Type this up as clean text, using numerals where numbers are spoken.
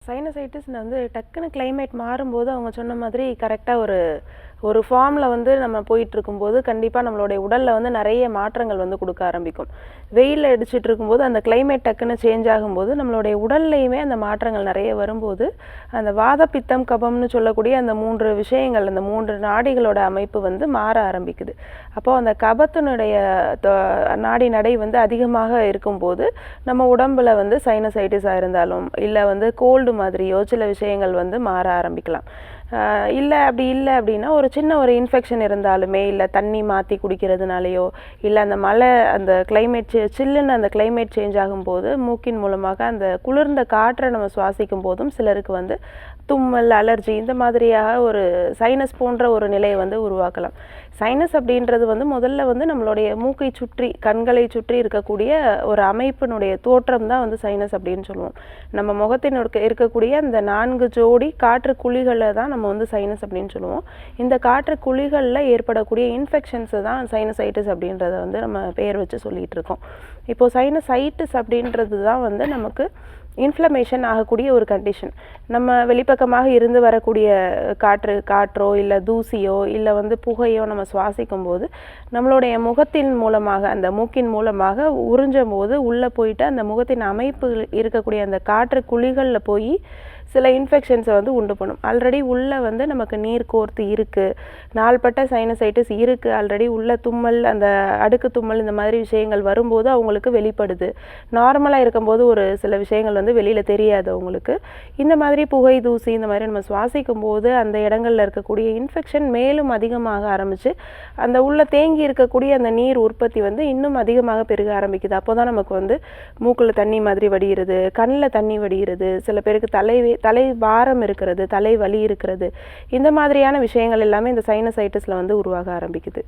Sinusitis வந்து டக்குன்னு climate மாறும்போது அவங்க சொன்ன மாதிரி கரெக்டாக ஒரு ஃபார்மில் வந்து நம்ம போயிட்டுருக்கும்போது கண்டிப்பாக நம்மளுடைய உடலில் வந்து நிறைய மாற்றங்கள் வந்து கொடுக்க ஆரம்பிக்கும். வெயிலில் அடிச்சுட்டு இருக்கும்போது அந்த கிளைமேட் டக்குன்னு சேஞ்ச் ஆகும்போது நம்மளுடைய உடல்லையுமே அந்த மாற்றங்கள் நிறைய வரும்போது அந்த வாத பித்தம் கபம்னு சொல்லக்கூடிய அந்த 3 விஷயங்கள், அந்த 3 நாடிகளோட அமைப்பு வந்து மாற ஆரம்பிக்குது. அப்போது அந்த கபத்தினுடைய நாடி நடை வந்து அதிகமாக இருக்கும்போது நம்ம உடம்புல வந்து சைனசைட்டிஸாக இருந்தாலும் இல்லை வந்து கோல்டு மாதிரியோ சில விஷயங்கள் வந்து மாற ஆரம்பிக்கலாம். அப்படி இல்லை அப்படின்னா ஒரு சின்ன ஒரு இன்ஃபெக்ஷன் இருந்தாலுமே, இல்லை தண்ணி மாற்றி குடிக்கிறதுனாலையோ, இல்லை அந்த மழை அந்த கிளைமேட் சில்லுன்னு அந்த கிளைமேட் சேஞ்ச் ஆகும்போது மூக்கின் மூலமாக அந்த குளிர்ந்த காற்றை நம்ம சுவாசிக்கும் போதும் சிலருக்கு வந்து தும்மல், அலர்ஜி இந்த மாதிரியாக ஒரு சைனஸ் போன்ற ஒரு நிலையை வந்து உருவாக்கலாம். சைனஸ் அப்படின்றது வந்து முதல்ல வந்து நம்மளுடைய மூக்கை சுற்றி, கண்களை சுற்றி இருக்கக்கூடிய ஒரு அமைப்பினுடைய தோற்றம் தான் வந்து சைனஸ் அப்படின்னு சொல்லுவோம். நம்ம முகத்தின் இருக்கக்கூடிய அந்த 4 ஜோடி காற்று குழிகளை தான் நம்ம வந்து சைனஸ் அப்படின்னு சொல்லுவோம். இந்த காற்று குழிகளில் ஏற்படக்கூடிய இன்ஃபெக்ஷன்ஸை தான் சைனசைட்டிஸ் அப்படின்றத வந்து நம்ம பெயர் வச்சு சொல்லிகிட்டு இருக்கோம். இப்போது சைனசைட்டிஸ் அப்படின்றது தான் வந்து நமக்கு இன்ஃப்ளமேஷன் ஆகக்கூடிய ஒரு கண்டிஷன். நம்ம வெளிப்பக்கமாக இருந்து வரக்கூடிய காற்றோ இல்லை தூசியோ இல்லை வந்து புகையோ நம்ம சுவாசிக்கும் போது நம்மளுடைய முகத்தின் மூலமாக, அந்த மூக்கின் மூலமாக உறிஞ்சும் போது உள்ளே போயிட்டு அந்த முகத்தின் அமைப்பு இருக்கக்கூடிய அந்த காற்று குழிகளில் போய் சில இன்ஃபெக்ஷன்ஸை வந்து உண்டு பண்ணும். ஆல்ரெடி உள்ளே வந்து நமக்கு நீர் கோர்த்து இருக்குது, நாள்பட்ட சைனசைட்டிஸ் இருக்குது, ஆல்ரெடி உள்ள தும்மல், அந்த அடுக்கு தும்மல் இந்த மாதிரி விஷயங்கள் வரும்போது அவங்களுக்கு வெளிப்படுது. நார்மலாக இருக்கும்போது ஒரு சில விஷயங்கள் வந்து வெளியில் தெரியாது அவங்களுக்கு. இந்த மாதிரி புகை, தூசி இந்த மாதிரி நம்ம சுவாசிக்கும் போது அந்த இடங்களில் இருக்கக்கூடிய இன்ஃபெக்ஷன் மேலும் அதிகமாக ஆரம்பித்து அந்த உள்ள தேங்கி இருக்கக்கூடிய அந்த நீர் உற்பத்தி வந்து இன்னும் அதிகமாக பெருக ஆரம்பிக்குது. அப்போ தான் நமக்கு வந்து மூக்கில் தண்ணி மாதிரி வடிகிறது, கண்ணில் தண்ணி வடிகிறது, சில பேருக்கு தலை பாரம் இருக்கிறது, தலை வலி இருக்கிறது. இந்த மாதிரியான விஷயங்கள் எல்லாமே இந்த சைனசைட்டிஸில் வந்து உருவாக ஆரம்பிக்குது.